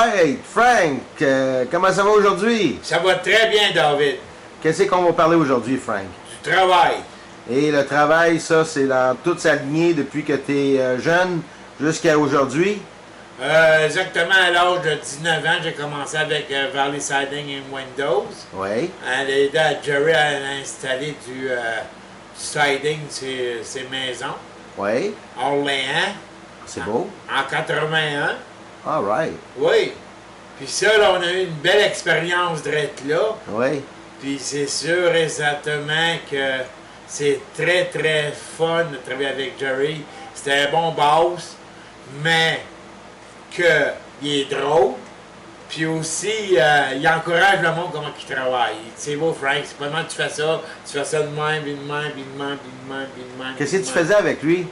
Alright, Frank, comment ça va aujourd'hui? Ça va très bien, David. Qu'est-ce qu'on va parler aujourd'hui, Frank? Du travail. Et le travail, ça, c'est dans toute sa lignée depuis que tu es jeune jusqu'à aujourd'hui? Exactement à l'âge de 19 ans, j'ai commencé avec Valley Siding and Windows. Oui. J'ai aidé à Jerry à installer du siding sur ses maisons. Oui. Orléans. C'est beau. En 81. Alright. Oui. Puis ça, là, on a eu une belle expérience d'être là. Oui. Puis c'est sûr exactement que c'est très, très fun de travailler avec Jerry. C'était un bon boss, mais qu'il est drôle. Puis aussi, il encourage le monde comment il travaille. C'est beau, Frank, c'est pas mal tu fais ça de même, puis de même, puis de même, puis de même, puis de même. Qu'est-ce que tu faisais avec lui?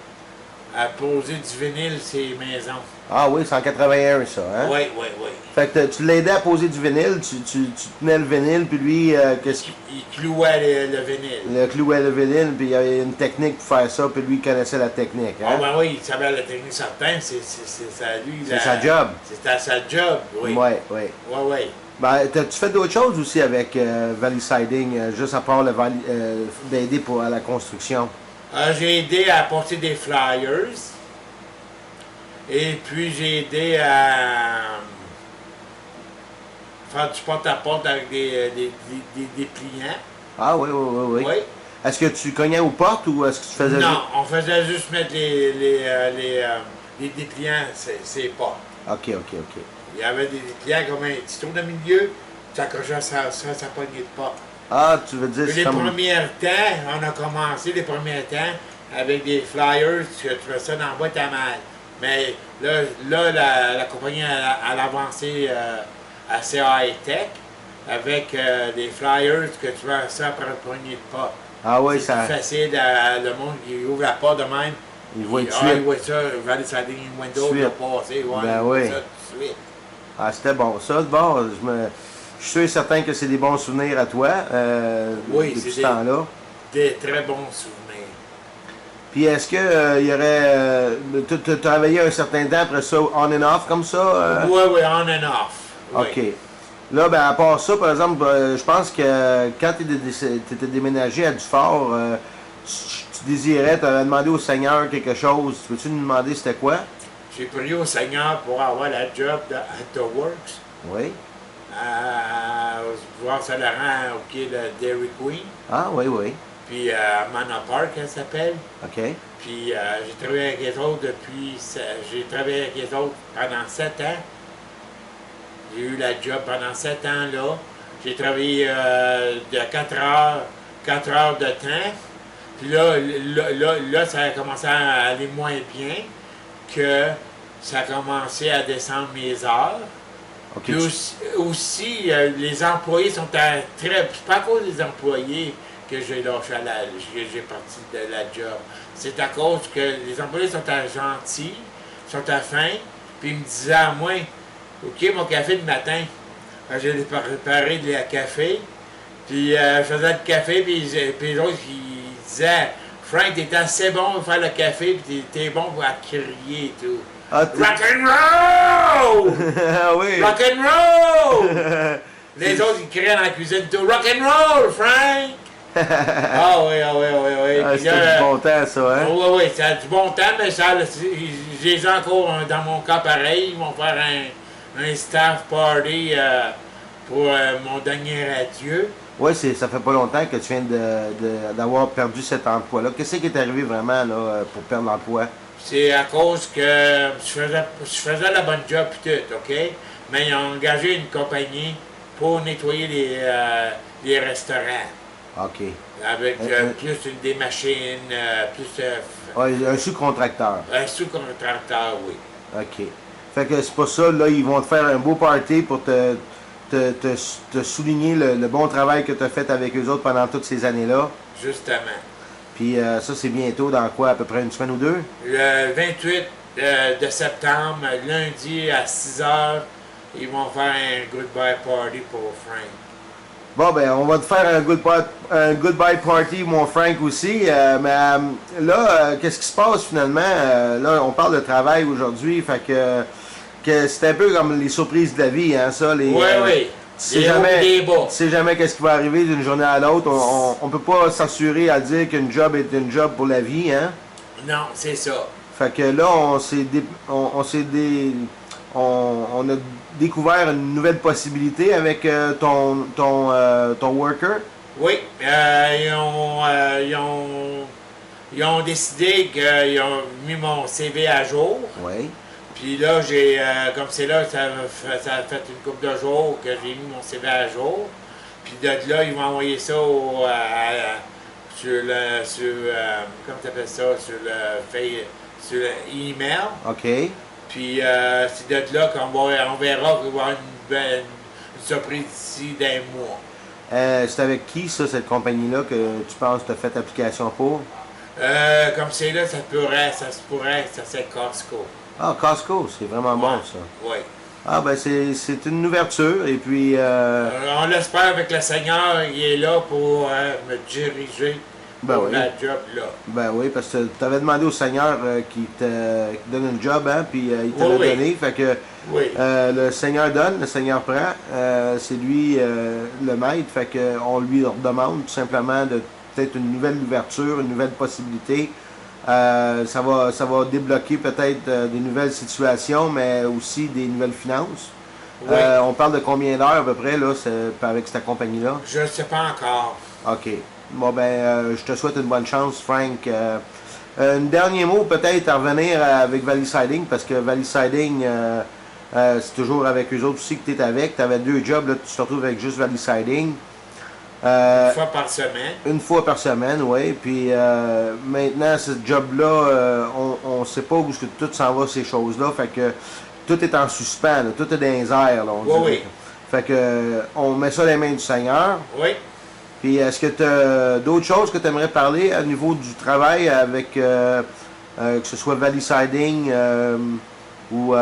À poser du vinyle sur les maisons. Ah oui, c'est en 81, ça, hein? Oui, oui, oui. Fait que tu l'aidais à poser du vinyle, tu tenais le vinyle, puis lui, qu'est-ce qu'il... Il clouait le vinyle. Le clouait le vinyle, puis il y avait une technique pour faire ça, puis lui, il connaissait la technique, hein? Ah ben oui, il savait la technique certaine, c'est lui. C'est sa job. C'était sa job, oui. Oui, oui. Oui, oui. Ben, t'as-tu fait d'autres choses aussi avec Valley Siding, juste à part d'aider à la construction? J'ai aidé à porter des flyers. Et puis j'ai aidé à faire du porte-à-porte avec des clients. Ah oui, oui, oui, oui. Oui. Est-ce que tu cognais aux portes ou est-ce que tu faisais... Non, on faisait juste mettre des clients, c'est pas. OK, OK, OK. Il y avait des clients comme un petit tour de milieu, tu accrochais ça poignée de porte. Ah, tu veux dire... Les premiers temps, on a commencé les premiers temps avec des flyers, tu fais ça dans la boîte à mal. Mais là la compagnie a avancé assez high-tech avec des flyers que tu vas ça après le poignet de porte. Ah oui, c'est ça... plus facile, le monde qui ouvre la porte de même. Il voit tout de il suite. voit ça, Valley Siding Windows, il va passer, ouais, Ben oui. ça tout de suite. Ah, c'était bon. Ça, bon, je suis sûr et certain que c'est des bons souvenirs à toi, Oui, depuis ce c'est temps-là. Des très bons souvenirs. Puis est-ce que il y aurait... tu as travaillé un certain temps après ça, on and off, comme ça? Oui, oui, on and off. Oui. OK. Là, ben, à part ça, par exemple, je pense que quand tu étais déménagé à Dufort, tu désirais, tu avais demandé au Seigneur quelque chose. Peux-tu nous demander c'était quoi? J'ai prié au Seigneur pour avoir la job à The Works. Oui. À voir Saint-Laurent au quai de Dairy Queen. Ah, oui, oui. Puis à Manor Park, elle s'appelle. OK. Puis j'ai travaillé avec les autres j'ai travaillé avec les autres pendant 7 ans. J'ai eu la job pendant 7 ans là. J'ai travaillé de 4 heures de temps. Puis là, ça a commencé à aller moins bien que ça a commencé à descendre mes heures. Okay. Puis aussi, les employés sont très... C'est pas à cause des employés que j'ai lâché j'ai parti de la job. C'est à cause que les employés sont gentils, sont à faim, puis ils me disaient à moi, OK, mon café le matin. J'ai préparé du café, puis je faisais le café, puis les autres, ils disaient, Frank, t'es assez bon pour faire le café, puis t'es bon pour crier et tout. Ah, rock and roll! Ah oui! Rock and roll! Les autres, ils criaient dans la cuisine tout. Rock and roll, Frank! Ah oui, ah oui, ah oui, oui. Ah, c'était du bon temps, ça, hein? Oui, oui, ça a du bon temps, mais j'ai encore dans mon cas pareil. Ils vont faire un staff party pour mon dernier adieu. Oui, ça fait pas longtemps que tu viens d'avoir perdu cet emploi-là. Qu'est-ce qui est arrivé vraiment là, pour perdre l'emploi? C'est à cause que je faisais la bonne job et tout, OK? Mais ils ont engagé une compagnie pour nettoyer les restaurants. OK. Avec plus des machines, plus... un sous-contracteur. Un sous-contracteur, oui. OK. Fait que c'est pas ça, là, ils vont te faire un beau party pour te souligner le bon travail que tu as fait avec eux autres pendant toutes ces années-là. Justement. Puis ça, c'est bientôt, dans quoi, à peu près une semaine ou deux? Le 28 de septembre, lundi à 6 h, ils vont faire un goodbye party pour Frank. Bon, ben, on va te faire un goodbye party, mon Frank aussi. Mais là, qu'est-ce qui se passe finalement? Là, on parle de travail aujourd'hui. Fait que, que c'est un peu comme les surprises de la vie, hein, ça. Oui, oui. Tu sais Des hauts et des bas. tu sais jamais qu'est-ce qui va arriver d'une journée à l'autre. On peut pas s'assurer à dire qu'une job est une job pour la vie, hein. Non, c'est ça. Fait que là, on a découvert une nouvelle possibilité avec ton worker. Oui, ils ont décidé qu'ils ont mis mon CV à jour. Oui. Puis là, comme c'est là, ça a fait une couple de jours que j'ai mis mon CV à jour. Puis de là, ils vont envoyer ça comment t'appelles ça, sur le email. OK. Puis c'est de là on verra qu'il va y avoir une surprise d'ici d'un mois. C'est avec qui, ça, cette compagnie-là, que tu penses que tu as fait application pour? Comme c'est là, ça se pourrait, ça c'est Costco. Ah, Costco, c'est vraiment bon, ça. Oui. Ah, ben, c'est une ouverture, et puis... On l'espère avec le Seigneur, il est là pour me diriger pour oui. la job là. Ben oui, parce que tu avais demandé au Seigneur qu'il te donne un job, hein, puis il te l'a donné. Fait que Oui. le Seigneur donne, le Seigneur prend. C'est lui le maître. Fait que on lui demande tout simplement de peut-être une nouvelle ouverture, une nouvelle possibilité. Ça va débloquer peut-être des nouvelles situations, mais aussi des nouvelles finances. Oui. On parle de combien d'heures à peu près là, avec cette compagnie-là? Je ne sais pas encore. OK. Bon, ben, je te souhaite une bonne chance, Frank. Un dernier mot, peut-être, à revenir avec Valley Siding, parce que Valley Siding, c'est toujours avec eux autres aussi que tu es avec. Tu avais 2 jobs, là, tu te retrouves avec juste Valley Siding. Une fois par semaine. Une fois par semaine, oui. Puis maintenant, ce job-là, on ne sait pas où tout s'en va, ces choses-là. Fait que tout est en suspens, là, tout est dans les airs. Là, Oui. Fait que on met ça dans les mains du Seigneur. Oui. Puis est-ce que tu as d'autres choses que tu aimerais parler à niveau du travail avec que ce soit Valley Siding ou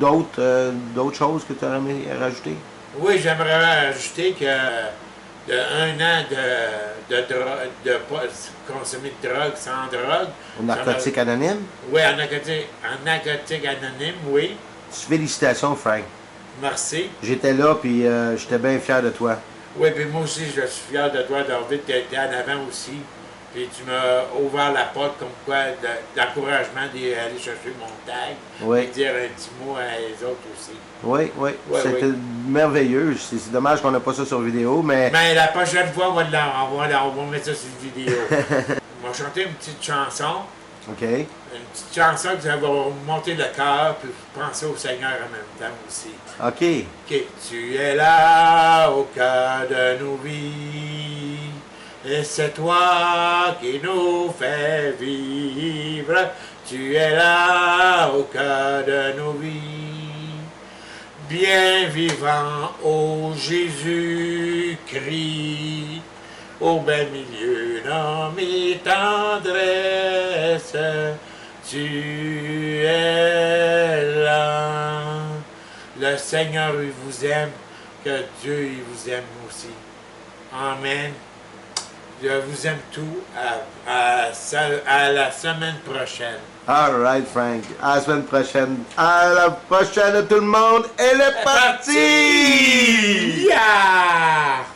d'autres choses que tu aurais aimé rajouter? Oui, j'aimerais ajouter que de 1 an de pas consommer de drogue sans drogue. Au narcotique anonyme? Oui, en narcotique anonyme, oui. Félicitations, Frank. Merci. J'étais là, puis j'étais bien fier de toi. Oui, puis moi aussi, je suis fier de toi, David, tu étais en avant aussi. Puis tu m'as ouvert la porte comme quoi d'encouragement d'aller chercher mon tag. Oui. Et dire un petit mot à les autres aussi. Oui, oui. Ouais, C'était merveilleux. C'est dommage qu'on n'a pas ça sur vidéo, mais... Mais la prochaine fois, on va mettre ça sur vidéo. On va chanter une petite chanson. OK. Une petite chanson que ça va monter le cœur, puis penser au Seigneur en même temps aussi. OK. OK. Tu es là au cœur de nos vies, et c'est toi qui nous fais vivre. Tu es là au cœur de nos vies, bien vivant, ô Jésus-Christ, au bel milieu nommé tendresse, tu es là. Le Seigneur, il vous aime, que Dieu, il vous aime aussi. Amen. Je vous aime tout. À la semaine prochaine. All right, Frank. À la semaine prochaine. À la prochaine, tout le monde. Elle est partie! Yeah!